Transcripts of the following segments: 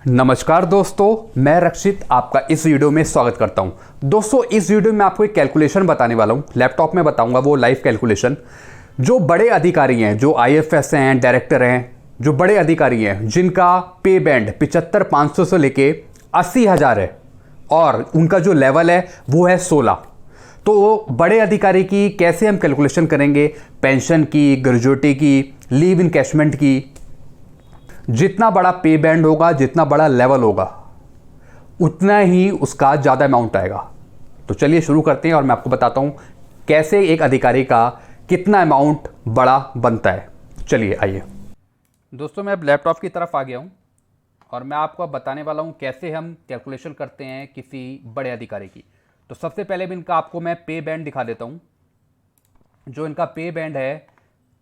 नमस्कार दोस्तों, मैं रक्षित आपका इस वीडियो में स्वागत करता हूं। दोस्तों, इस वीडियो में आपको एक कैलकुलेशन बताने वाला हूं। लैपटॉप में बताऊंगा वो लाइव कैलकुलेशन। जो बड़े अधिकारी हैं, जो आईएफएस हैं, डायरेक्टर हैं, जो बड़े अधिकारी हैं जिनका पे बैंड 75,500 से लेके 80,000 है और उनका जो लेवल है वो है 16। तो बड़े अधिकारी की कैसे हम कैलकुलेशन करेंगे, पेंशन की, ग्रेजुएटी की, लीव इनकैशमेंट की। जितना बड़ा पे बैंड होगा, जितना बड़ा लेवल होगा, उतना ही उसका ज़्यादा अमाउंट आएगा। तो चलिए शुरू करते हैं और मैं आपको बताता हूं कैसे एक अधिकारी का कितना अमाउंट बड़ा बनता है। चलिए आइए दोस्तों, मैं अब लैपटॉप की तरफ आ गया हूं और मैं आपको अब बताने वाला हूं कैसे हम कैलकुलेशन करते हैं किसी बड़े अधिकारी की। तो सबसे पहले भी इनका आपको मैं पे बैंड दिखा देता हूं। जो इनका पे बैंड है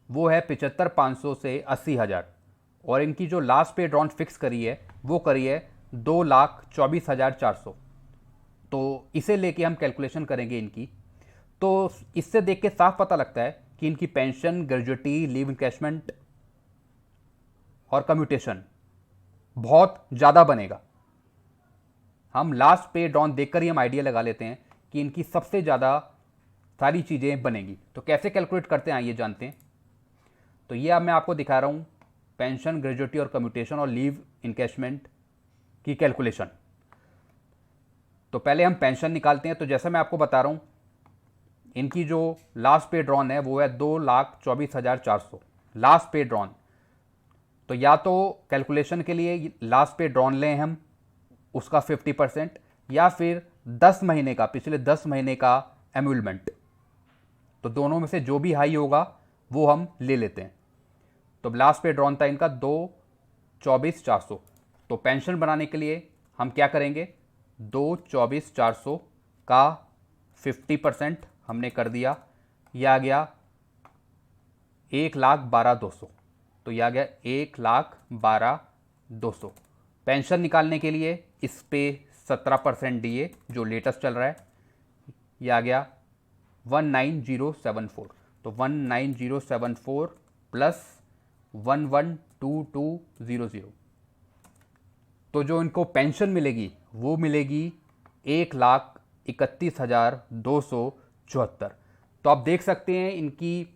वो है 75,500 से 80,000 और इनकी जो लास्ट पे ड्रॉन फिक्स करी है वो करी है 2,24,400। तो इसे लेके हम कैलकुलेशन करेंगे इनकी। तो इससे देख के साफ पता लगता है कि इनकी पेंशन, ग्रेजुएटी, लीव इनकैशमेंट और कम्यूटेशन बहुत ज़्यादा बनेगा। हम लास्ट पे ड्रॉन देखकर ही हम आइडिया लगा लेते हैं कि इनकी सबसे ज़्यादा सारी चीज़ें बनेगी। तो कैसे कैलकुलेट करते हैं आइए जानते हैं। तो ये अब मैं आपको दिखा रहा हूँ पेंशन, ग्रेजुएटी और कम्यूटेशन और लीव इनकैशमेंट की कैलकुलेशन। तो पहले हम पेंशन निकालते हैं। तो जैसा मैं आपको बता रहा हूँ, इनकी जो लास्ट पे ड्रॉन है वो है 2,24,400 लास्ट पे ड्रॉन। तो या तो कैलकुलेशन के लिए लास्ट पे ड्रॉन लें हम उसका 50%, या फिर 10 महीने का, पिछले 10 महीने का एम्यूलमेंट। तो दोनों में से जो भी हाई होगा वो हम ले लेते हैं। तो लास्ट पे ड्रॉन था इनका 2,24,400। तो पेंशन बनाने के लिए हम क्या करेंगे, 2,24,400 का 50% हमने कर दिया, यह आ गया 1,12,200। तो यह आ गया 1,12,200। पेंशन निकालने के लिए इस पे 17% डीए जो लेटेस्ट चल रहा है, यह आ गया 19,074। तो 19,074 प्लस 11,22,00। तो जो इनको पेंशन मिलेगी वो मिलेगी 1,31,274। तो आप देख सकते हैं इनकी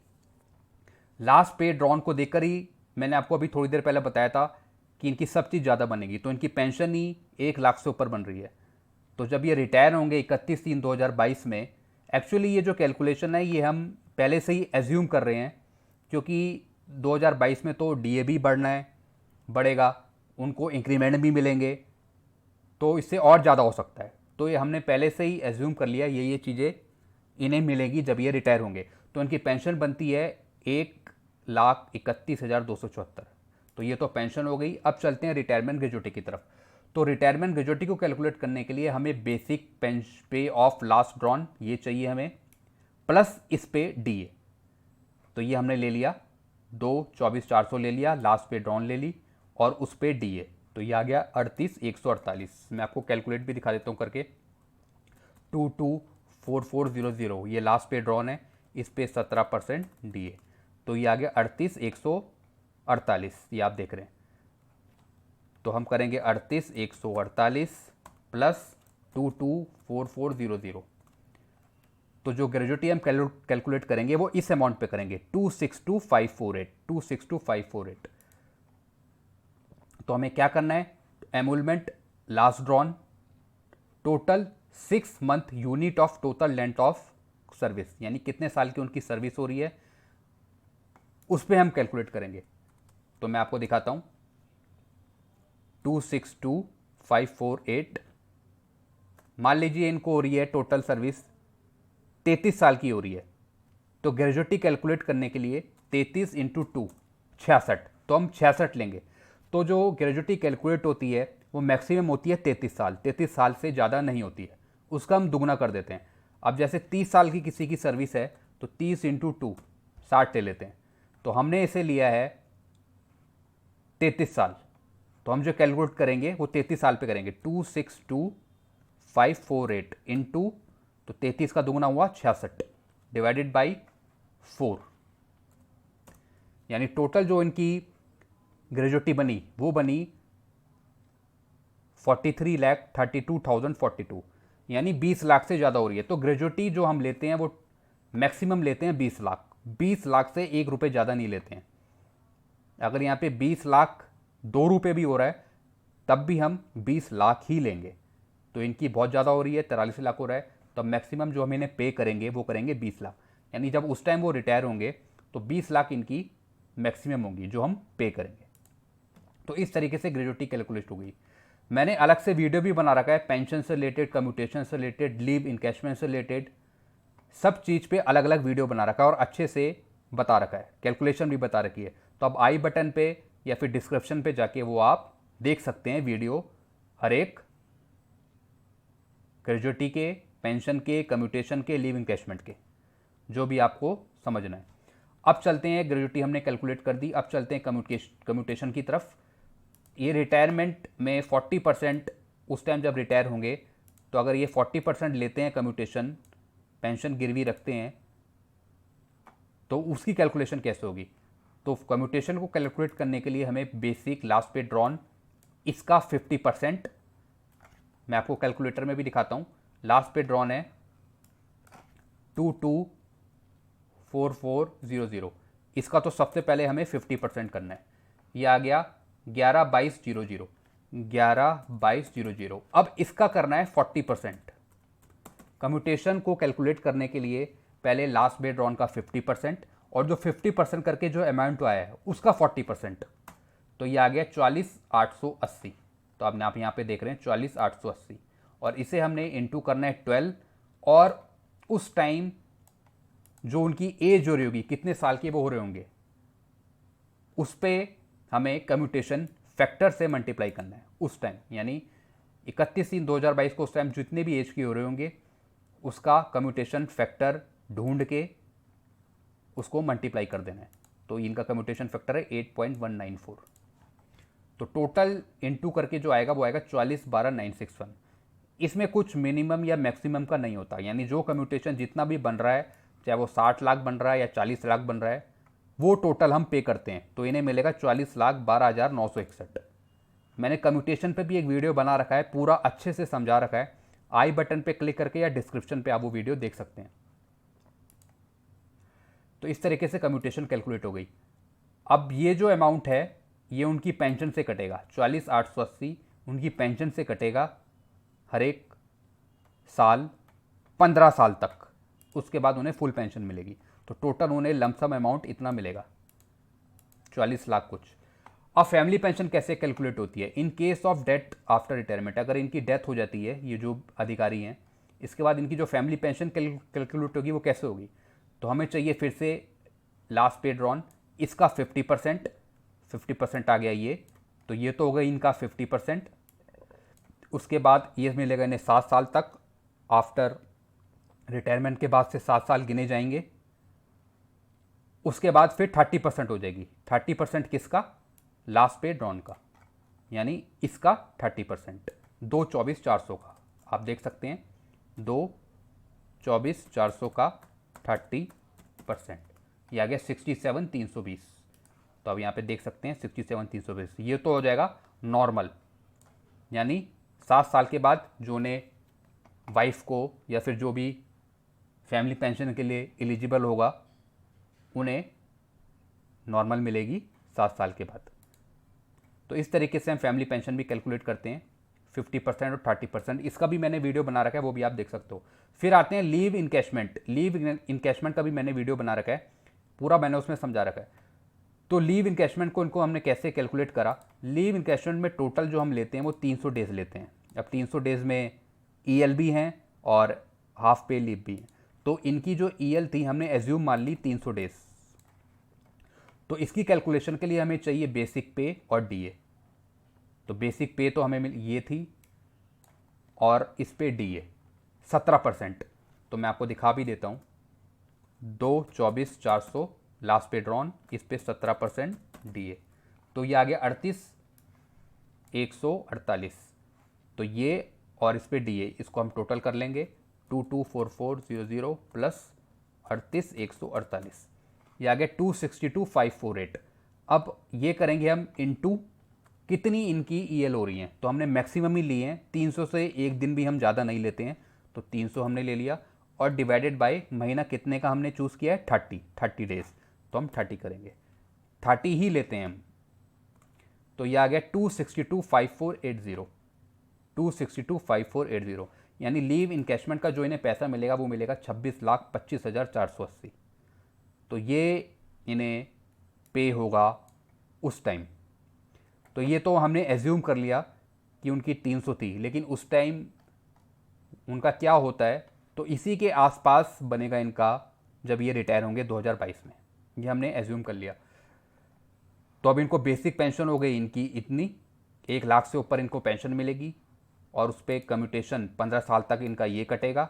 लास्ट पे ड्रॉन को देखकर ही मैंने आपको अभी थोड़ी देर पहले बताया था कि इनकी सब चीज़ ज़्यादा बनेगी। तो इनकी पेंशन ही 1,00,000 से ऊपर बन रही है। तो जब ये रिटायर होंगे 31/3/2022 में, एक्चुअली ये जो कैलकुलेशन है ये हम पहले से ही एज्यूम कर रहे हैं, क्योंकि 2022 में तो डीए भी बढ़ेगा, उनको इंक्रीमेंट भी मिलेंगे, तो इससे और ज़्यादा हो सकता है। तो ये हमने पहले से ही एज्यूम कर लिया ये चीज़ें इन्हें मिलेगी जब ये रिटायर होंगे। तो इनकी पेंशन बनती है 1,31,274। तो ये तो पेंशन हो गई। अब चलते हैं रिटायरमेंट ग्रेजुएटी की तरफ। तो रिटायरमेंट ग्रेजुएटी को कैलकुलेट करने के लिए हमें बेसिक पे ऑफ लास्ट ड्रॉन ये चाहिए हमें, प्लस इस पे डीए। तो ये हमने ले लिया 2,24,400 ले लिया, लास्ट पे ड्रॉन ले ली और उस पे डीए। तो ये आ गया 38,148। मैं आपको कैलकुलेट भी दिखा देता हूँ करके। 22,44,00 ये लास्ट पे ड्रॉन है, इस पे 17% डीए। तो ये आ गया 38,148, ये आप देख रहे हैं। तो हम करेंगे 38,148 प्लस 22,44,00। तो जो ग्रेजुएटी हम कैलकुलेट करेंगे वो इस अमाउंट पे करेंगे, 262,548, 262,548। तो हमें क्या करना है, emolument last drawn total 6 month unit of total length of service, यानी कितने साल की उनकी सर्विस हो रही है उस पर हम कैलकुलेट करेंगे। तो मैं आपको दिखाता हूं, 262,548। मान लीजिए इनको हो रही है टोटल सर्विस 33 साल की हो रही है। तो ग्रेजुएटी कैलकुलेट करने के लिए 33 इंटू 2 66। तो हम 66 लेंगे। तो जो ग्रेजुएटी कैलकुलेट होती है वो मैक्सिमम होती है 33 साल, 33 साल से ज़्यादा नहीं होती है, उसका हम दुगना कर देते हैं। अब जैसे 30 साल की किसी की सर्विस है तो 30 इंटू 2 60 ले लेते हैं। तो हमने इसे लिया है 33 साल। तो हम जो कैलकुलेट करेंगे वो 33 साल पे करेंगे, 262,548 इंटू, तो 33 का दुगना हुआ 66 डिवाइडेड बाई 4, यानी टोटल जो इनकी ग्रेजुएटी बनी वो बनी 43,32,042, यानी 20 लाख से ज़्यादा हो रही है। तो ग्रेजुएटी जो हम लेते हैं वो मैक्सिमम लेते हैं 20 लाख। 20 लाख से 1 रुपये ज़्यादा नहीं लेते हैं। अगर यहाँ पे 20 लाख 2 रुपये भी हो रहा है तब भी हम 20 लाख ही लेंगे। तो इनकी बहुत ज़्यादा हो रही है, 43 लाख हो रहा है, तो मैक्सिमम जो हम इन्हें पे करेंगे वो करेंगे 20 लाख। यानी जब उस टाइम वो रिटायर होंगे तो 20 लाख इनकी मैक्सिमम होंगी जो हम पे करेंगे। तो इस तरीके से ग्रेजुएटी कैलकुलेट हो गई। मैंने अलग से वीडियो भी बना रखा है पेंशन से रिलेटेड, कम्यूटेशन से रिलेटेड, लीव इनकैशमेंट से रिलेटेड, सब चीज़ पे अलग अलग वीडियो बना रखा है और अच्छे से बता रखा है, कैलकुलेशन भी बता रखी है। तो अब आई बटन पे या फिर डिस्क्रिप्शन पे जाके वो आप देख सकते हैं वीडियो, हर एक ग्रेजुएटी के, पेंशन के, कम्यूटेशन के, लीव इनकैशमेंट के, जो भी आपको समझना है। अब चलते हैं, ग्रेजुएटी हमने कैलकुलेट कर दी, अब चलते हैं कम्यूटेशन की तरफ। ये रिटायरमेंट में 40% उस टाइम जब रिटायर होंगे, तो अगर ये 40% लेते हैं कम्यूटेशन, पेंशन गिरवी रखते हैं, तो उसकी कैलकुलेशन कैसे होगी। तो कम्यूटेशन को कैलकुलेट करने के लिए हमें बेसिक लास्ट पे ड्रॉन इसका 50%, मैं आपको कैलकुलेटर में भी दिखाता हूँ। लास्ट पे ड्रॉन है 224400, इसका तो सबसे पहले हमें 50% करना है। ये आ गया 112200, 112200। अब इसका करना है 40%। कम्यूटेशन को कैलकुलेट करने के लिए पहले लास्ट पे ड्रॉन का 50% और जो 50% करके जो अमाउंट आया है उसका 40%, तो ये आ गया 44,880। तो अब आप यहाँ पे देख रहे हैं 44,880, और इसे हमने इंटू करना है 12, और उस टाइम जो उनकी एज हो रही होगी, कितने साल के वो हो रहे होंगे, उस पर हमें कम्यूटेशन फैक्टर से मल्टीप्लाई करना है उस टाइम। यानी 31/3/2022 को उस टाइम जितने भी एज के हो रहे होंगे उसका कम्यूटेशन फैक्टर ढूंढ के उसको मल्टीप्लाई कर देना है। तो इनका कम्यूटेशन फैक्टर है 8.194। तो टोटल इंटू करके जो आएगा वो आएगा 44,12,961। इसमें कुछ मिनिमम या मैक्सिमम का नहीं होता, यानी जो कम्यूटेशन जितना भी बन रहा है, चाहे वो 60 लाख बन रहा है या 40 लाख बन रहा है, वो टोटल हम पे करते हैं। तो इन्हें मिलेगा 40,12,961। मैंने कम्यूटेशन पे भी एक वीडियो बना रखा है, पूरा अच्छे से समझा रखा है। आई बटन पे क्लिक करके या डिस्क्रिप्शन पे आप वो वीडियो देख सकते हैं। तो इस तरीके से कम्यूटेशन कैलकुलेट हो गई। अब ये जो अमाउंट है ये उनकी पेंशन से कटेगा, 44,880 उनकी पेंशन से कटेगा हर एक साल 15 साल तक। उसके बाद उन्हें फुल पेंशन मिलेगी। तो टोटल उन्हें लमसम अमाउंट इतना मिलेगा, 44 लाख कुछ। अब फैमिली पेंशन कैसे कैलकुलेट होती है। In case of death after retirement, अगर इनकी डेथ हो जाती है ये जो अधिकारी हैं, इसके बाद इनकी जो फैमिली पेंशन कैलकुलेट होगी वो कैसे होगी। तो हमें चाहिए फिर से लास्ट पे ड्रॉन, इसका 50% आ गया ये, तो ये तो हो गई इनका 50%। उसके बाद ये मिलेगा इन्हें 7 साल तक, आफ्टर रिटायरमेंट के बाद से 7 साल गिने जाएंगे। उसके बाद फिर 30% हो जाएगी। 30% किसका, लास्ट पे ड्रॉन का, यानी इसका 30%, 224,400 का। आप देख सकते हैं 224,400 का 30%, ये आ गया 67,320। तो अब यहाँ पे देख सकते हैं 67,320, ये तो हो जाएगा नॉर्मल। यानी 7 साल के बाद जो उन्हें वाइफ को या फिर जो भी फैमिली पेंशन के लिए एलिजिबल होगा उन्हें नॉर्मल मिलेगी 7 साल के बाद। तो इस तरीके से हम फैमिली पेंशन भी कैलकुलेट करते हैं, 50% और 30%। इसका भी मैंने वीडियो बना रखा है, वो भी आप देख सकते हो। फिर आते हैं लीव इनकैशमेंट। लीव इनकैशमेंट का भी मैंने वीडियो बना रखा है, पूरा मैंने उसमें समझा रखा है। तो लीव इनकैशमेंट को इनको हमने कैसे कैलकुलेट करा। लीव इनकैशमेंट में टोटल जो हम लेते हैं वो 300 डेज लेते हैं। अब 300 डेज में ईएल भी हैं और हाफ पे लीव भी हैं। तो इनकी जो ईएल थी हमने एज्यूम मान ली 300 डेज। तो इसकी कैलकुलेशन के लिए हमें चाहिए बेसिक पे और डीए। तो बेसिक पे तो हमें ये थी और इस पे डीए 17%। तो मैं आपको दिखा भी देता हूँ, 224,400 लास्ट पे ड्रॉन, इस पे 17% डीए, तो ये आ गया 38,148। तो ये और इस पे डीए, इसको हम टोटल कर लेंगे, 224400 प्लस 38,148, ये आ गया 262,548। अब ये करेंगे हम इंटू कितनी इनकी ईएल हो रही हैं। तो हमने मैक्सिमम ही लिए हैं, 300 से एक दिन भी हम ज़्यादा नहीं लेते हैं, तो 300 हमने ले लिया और डिवाइडेड बाय महीना कितने का हमने चूज़ किया है, 30 डेज, तो हम 30 करेंगे, 30 ही लेते हैं हम। तो ये आ गया 262,5480, 262,5480, यानी लीव इनकैशमेंट का जो इन्हें पैसा मिलेगा वो मिलेगा 26,25,480। तो ये इन्हें पे होगा उस टाइम। तो ये तो हमने एज्यूम कर लिया कि उनकी 300 थी, लेकिन उस टाइम उनका क्या होता है, तो इसी के आसपास बनेगा इनका जब ये रिटायर होंगे 2022 में, ये हमने एज्यूम कर लिया। तो अब इनको बेसिक पेंशन हो गई इनकी इतनी, 1 लाख से ऊपर इनको पेंशन मिलेगी और उस पर कम्यूटेशन 15 साल तक इनका ये कटेगा।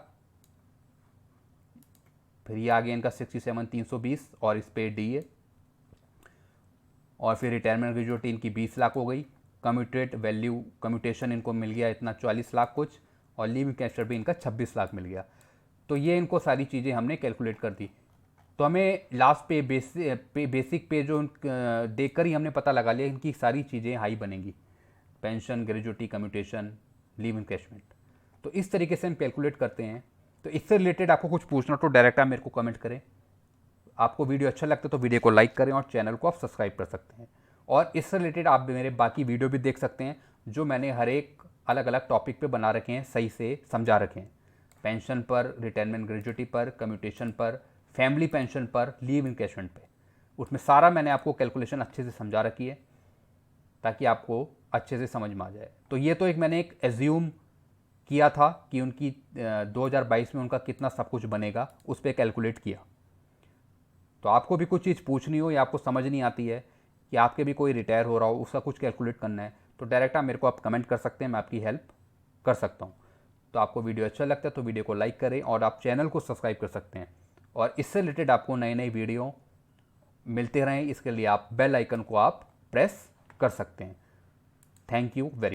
फिर ये आ गया इनका 67,320 और इस पे डी ए, और फिर रिटायरमेंट ग्रेजुएटी इनकी 20 लाख हो गई। कम्यूटेड वैल्यू कम्यूटेशन इनको मिल गया इतना 44 लाख कुछ, और लीव कैशर भी इनका 26 लाख मिल गया। तो ये इनको सारी चीज़ें हमने कैलकुलेट कर दी। तो हमें लास्ट पे बेसिक पे जो देख कर ही हमने पता लगा लिया इनकी सारी चीज़ें हाई बनेंगी, pension, gratuity, commutation, leave encashment. तो इस तरीके से हम कैलकुलेट करते हैं। तो इससे रिलेटेड आपको कुछ पूछना तो डायरेक्ट आप मेरे को कमेंट करें। आपको वीडियो अच्छा लगता है तो वीडियो को लाइक करें और चैनल को आप सब्सक्राइब कर सकते हैं। और इससे रिलेटेड आप मेरे बाकी वीडियो भी देख सकते हैं जो मैंने हर एक अलग अलग टॉपिक पे बना रखे हैं, सही से समझा रखे हैं। पेंशन पर, रिटायरमेंट ग्रेजुएटी पर, कम्यूटेशन पर, फैमिली पेंशन पर, लीव इनकैशमेंट पे, उसमें सारा मैंने आपको कैलकुलेशन अच्छे से समझा रखी है ताकि आपको अच्छे से समझ में आ जाए। तो ये तो मैंने एक एज्यूम किया था कि उनकी 2022 में उनका कितना सब कुछ बनेगा, उस पर कैलकुलेट किया। तो आपको भी कुछ चीज़ पूछनी हो या आपको समझ नहीं आती है कि आपके भी कोई रिटायर हो रहा हो, उसका कुछ कैलकुलेट करना है, तो डायरेक्ट आप मेरे को आप कमेंट कर सकते हैं, मैं आपकी हेल्प कर सकता हूँ। तो आपको वीडियो अच्छा लगता है तो वीडियो को लाइक करें और आप चैनल को सब्सक्राइब कर सकते हैं। और इससे रिलेटेड आपको नए नए वीडियो मिलते रहें, इसके लिए आप बेल आइकन को आप प्रेस कर सकते हैं। Thank you very